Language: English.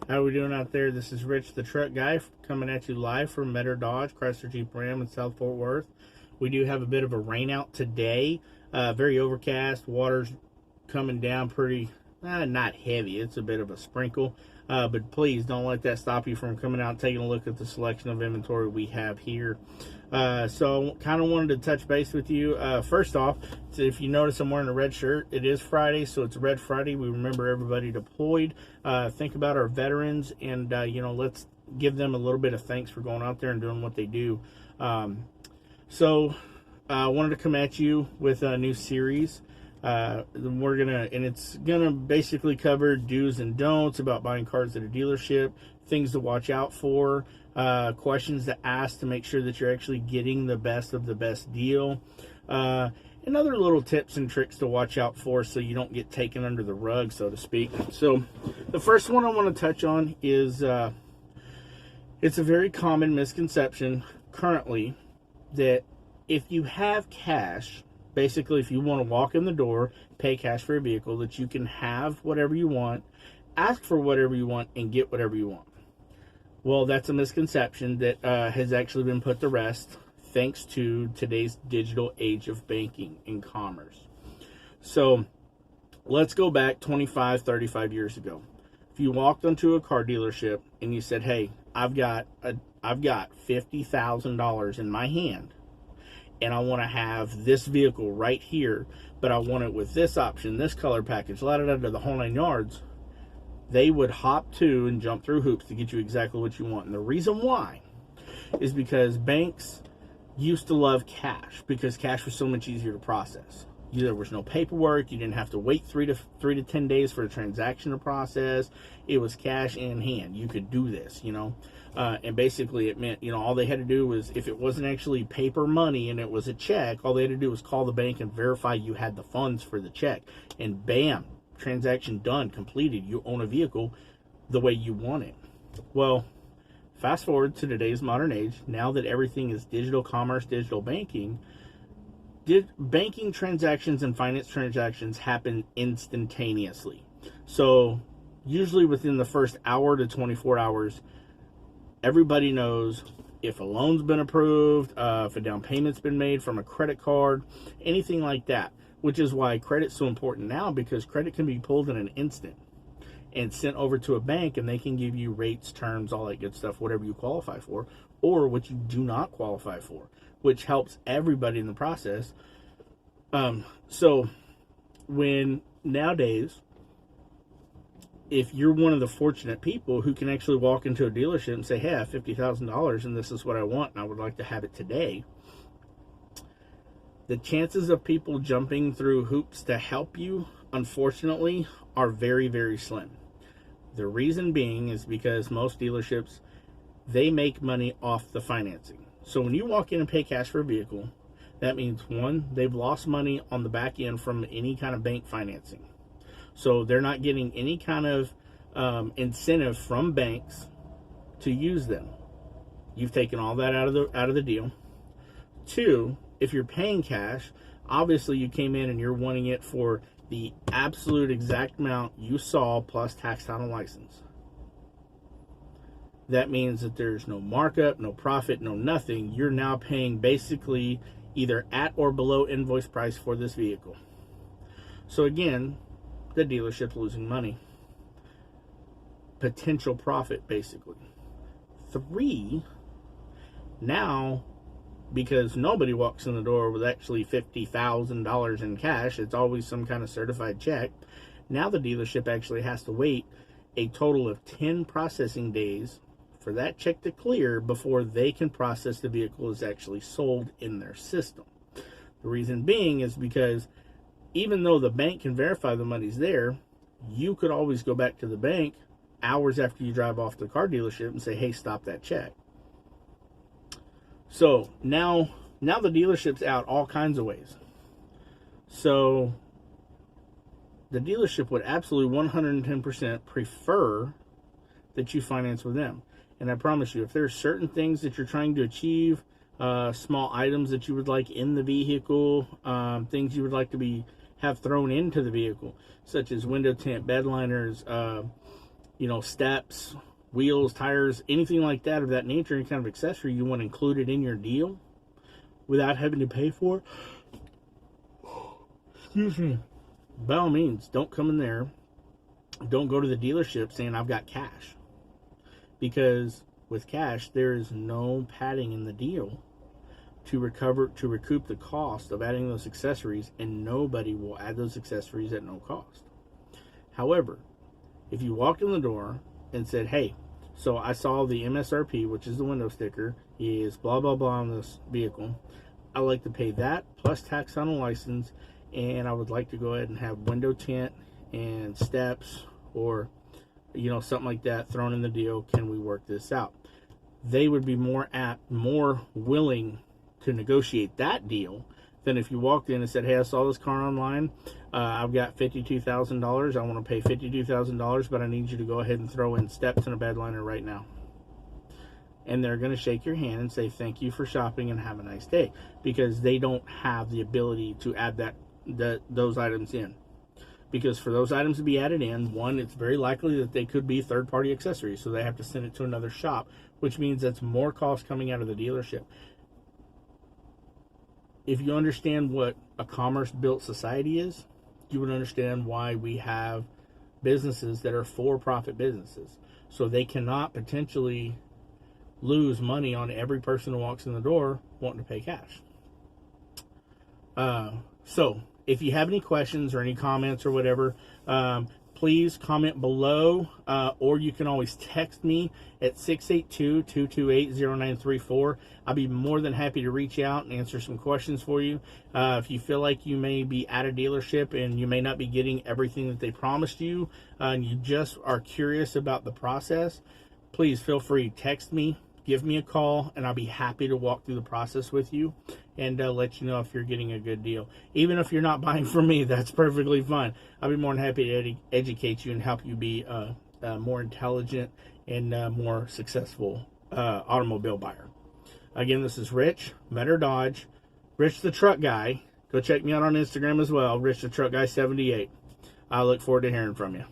How are we doing out there? This is Rich, the truck guy, coming at you live from Metter Dodge, Chrysler Jeep Ram in South Fort Worth. We do have a bit of a rain out today. Very overcast. Water's coming down pretty, not heavy. It's a bit of a sprinkle. But please don't let that stop you from coming out and taking a look at the selection of inventory we have here. So kind of wanted to touch base with you. First off, so if you notice I'm wearing a red shirt, it is Friday, so it's Red Friday. We remember everybody deployed. Think about our veterans, and let's give them a little bit of thanks for going out there and doing what they do. So I wanted to come at you with a new series. It's gonna basically cover do's and don'ts about buying cars at a dealership, things to watch out for, questions to ask to make sure that you're actually getting the best of the best deal, and other little tips and tricks to watch out for so you don't get taken under the rug, so to speak. So the first one I want to touch on is it's a very common misconception currently that if you have cash, basically, if you want to walk in the door, pay cash for a vehicle, that you can have whatever you want, ask for whatever you want, and get whatever you want. Well, that's a misconception that has actually been put to rest thanks to today's digital age of banking and commerce. So let's go back 25, 35 years ago. If you walked into a car dealership and you said, hey, I've got $50,000 in my hand, and I want to have this vehicle right here, but I want it with this option, this color package, the whole 9 yards, they would hop to and jump through hoops to get you exactly what you want. And the reason why is because banks used to love cash, because cash was so much easier to process. There was no paperwork. You didn't have to wait 3 to 10 days for a transaction to process. It was cash in hand. You could do this, and basically it meant, all they had to do was, if it wasn't actually paper money and it was a check, all they had to do was call the bank and verify you had the funds for the check, and bam, transaction done, completed. You own a vehicle the way you want it. Well, fast forward to today's modern age. Now that everything is digital commerce, digital banking, banking transactions and finance transactions happen instantaneously. So usually within the first hour to 24 hours, everybody knows if a loan's been approved, if a down payment's been made from a credit card, anything like that, which is why credit's so important now, because credit can be pulled in an instant and sent over to a bank, and they can give you rates, terms, all that good stuff, whatever you qualify for, or what you do not qualify for, which helps everybody in the process. So when nowadays, if you're one of the fortunate people who can actually walk into a dealership and say, hey, I have $50,000 and this is what I want and I would like to have it today, the chances of people jumping through hoops to help you, unfortunately, are very, very slim. The reason being is because most dealerships, they make money off the financing. So when you walk in and pay cash for a vehicle, that means, one, they've lost money on the back end from any kind of bank financing. So they're not getting any kind of incentive from banks to use them. You've taken all that out of the deal. Two, if you're paying cash, obviously you came in and you're wanting it for the absolute exact amount you saw plus tax, title, and license. That means that there's no markup, no profit, no nothing. You're now paying basically either at or below invoice price for this vehicle. So again, the dealership's losing money. Potential profit, basically. Three, now, because nobody walks in the door with actually $50,000 in cash, it's always some kind of certified check. Now the dealership actually has to wait a total of 10 processing days for that check to clear before they can process the vehicle as actually sold in their system. The reason being is because even though the bank can verify the money's there, you could always go back to the bank hours after you drive off to the car dealership and say, hey, stop that check. So now the dealership's out all kinds of ways. So the dealership would absolutely 110% prefer that you finance with them. And I promise you, if there are certain things that you're trying to achieve, small items that you would like in the vehicle, things you would like to have thrown into the vehicle, such as window tint, bed liners, steps, wheels, tires, anything like that of that nature, any kind of accessory you want included in your deal without having to pay for, excuse me, by all means, don't come in there. Don't go to the dealership saying I've got cash. Because with cash, there is no padding in the deal to recoup the cost of adding those accessories, and nobody will add those accessories at no cost. However, if you walked in the door and said, hey, so I saw the MSRP, which is the window sticker, is blah, blah, blah on this vehicle. I like to pay that plus tax on a license, and I would like to go ahead and have window tint and steps or, something like that thrown in the deal. Can we work this out? They would be more willing to negotiate that deal than if you walked in and said, hey, I saw this car online. I've got $52,000. I want to pay $52,000, but I need you to go ahead and throw in steps and a bed liner right now. And they're going to shake your hand and say, thank you for shopping and have a nice day, because they don't have the ability to add those items in. Because for those items to be added in, one, it's very likely that they could be third-party accessories, so they have to send it to another shop, which means that's more cost coming out of the dealership. If you understand what a commerce-built society is, you would understand why we have businesses that are for-profit businesses. So they cannot potentially lose money on every person who walks in the door wanting to pay cash. So if you have any questions or any comments or whatever, please comment below, or you can always text me at 682-228-0934. I'll be more than happy to reach out and answer some questions for you. If you feel like you may be at a dealership and you may not be getting everything that they promised you, and you just are curious about the process, please feel free to text me, give me a call, and I'll be happy to walk through the process with you and let you know if you're getting a good deal. Even if you're not buying from me, that's perfectly fine. I'll be more than happy to educate you and help you be a more intelligent and more successful automobile buyer. Again, this is Rich, Metter Dodge, Rich the Truck Guy. Go check me out on Instagram as well, Rich the Truck Guy 78. I look forward to hearing from you.